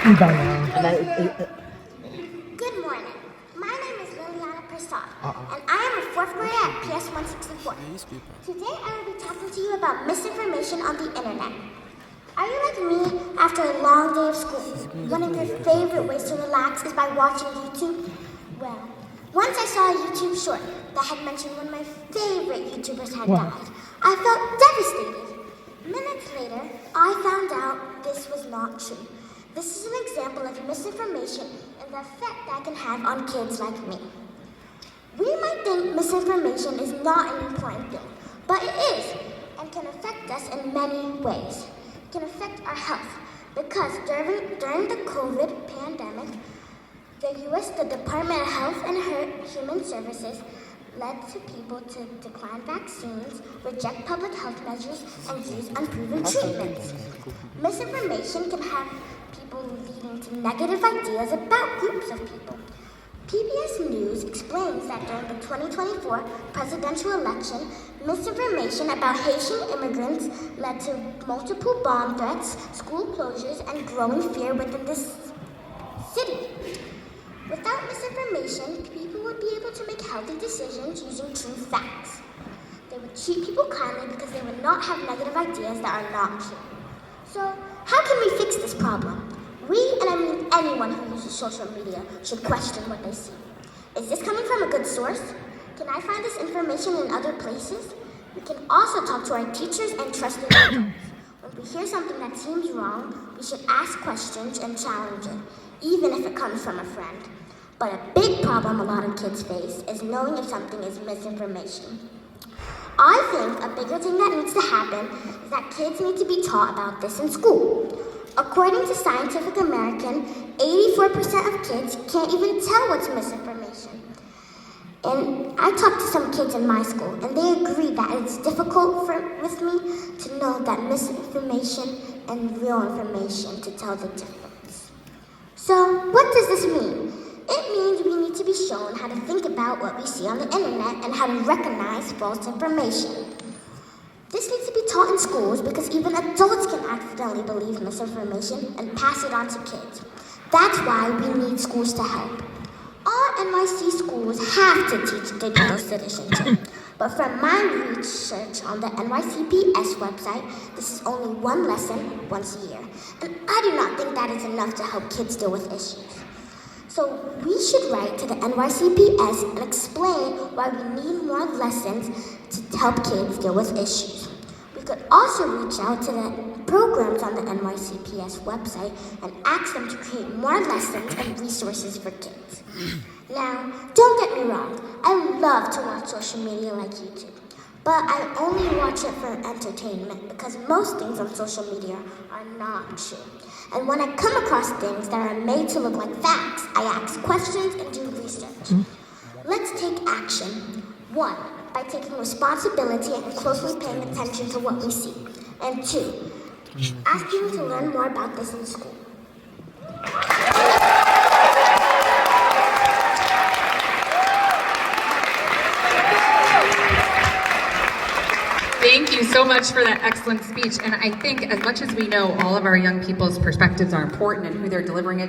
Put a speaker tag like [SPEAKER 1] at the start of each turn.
[SPEAKER 1] Iba na.
[SPEAKER 2] Good morning. My name is Liliana Prasad, and I am a fourth grader at PS 164. Today I will be talking to you about misinformation on the internet. Are you like me after a long day of school? One of your favorite ways to relax is by watching YouTube? Well, once I saw a YouTube short that had mentioned one of my favorite YouTubers had died. I felt devastated. Minutes later, I found out this was not true. This is an example of misinformation and the effect that can have on kids like me. We might think misinformation is not an important thing, but it is, and can affect us in many ways. It can affect our health, because during the COVID pandemic, the Department of Health and Human Services led to people to decline vaccines, reject public health measures, and use unproven treatments. Misinformation can have people leading to negative ideas about groups of people. PBS News explains that during the 2024 presidential election, misinformation about Haitian immigrants led to multiple bomb threats, school closures, and growing fear within this city. Without misinformation, people would be able to make healthy decisions using true facts. They would treat people kindly because they would not have negative ideas that are not true. So, how can we fix this problem? We, and I mean anyone who uses social media, should question what they see. Is this coming from a good source? Can I find this information in other places? We can also talk to our teachers and trusted adults. When we hear something that seems wrong, we should ask questions and challenge it, even if it comes from a friend. But a big problem a lot of kids face is knowing if something is misinformation. I think a bigger thing that needs to happen is that kids need to be taught about this in school. According to Scientific American, 84% of kids can't even tell what's misinformation. And I talked to some kids in my school, and they agree that it's difficult with me to know that misinformation and real information to tell the difference. So, what does this mean? It means we need to be shown how to think about what we see on the internet and how to recognize false information. This needs to be taught in schools because even adults can accidentally believe misinformation and pass it on to kids. That's why we need schools to help. All NYC schools have to teach digital citizenship, but from my research on the NYCPS website, this is only one lesson once a year, and I do not think that is enough to help kids deal with issues. So we should write to the NYCPS and explain why we need more lessons to help kids deal with issues. We could also reach out to the programs on the NYCPS website and ask them to create more lessons and resources for kids. Now, don't get me wrong, I love to watch social media like YouTube, but I only watch it for entertainment because most things on social media are not true. And when I come across things that are made to look like facts, I ask questions and do research. Let's take action. 1, by taking responsibility and closely paying attention to what we see. And 2, asking to learn more about this in school.
[SPEAKER 3] Thank you so much for that excellent speech. And I think as much as we know all of our young people's perspectives are important and who they're delivering it to,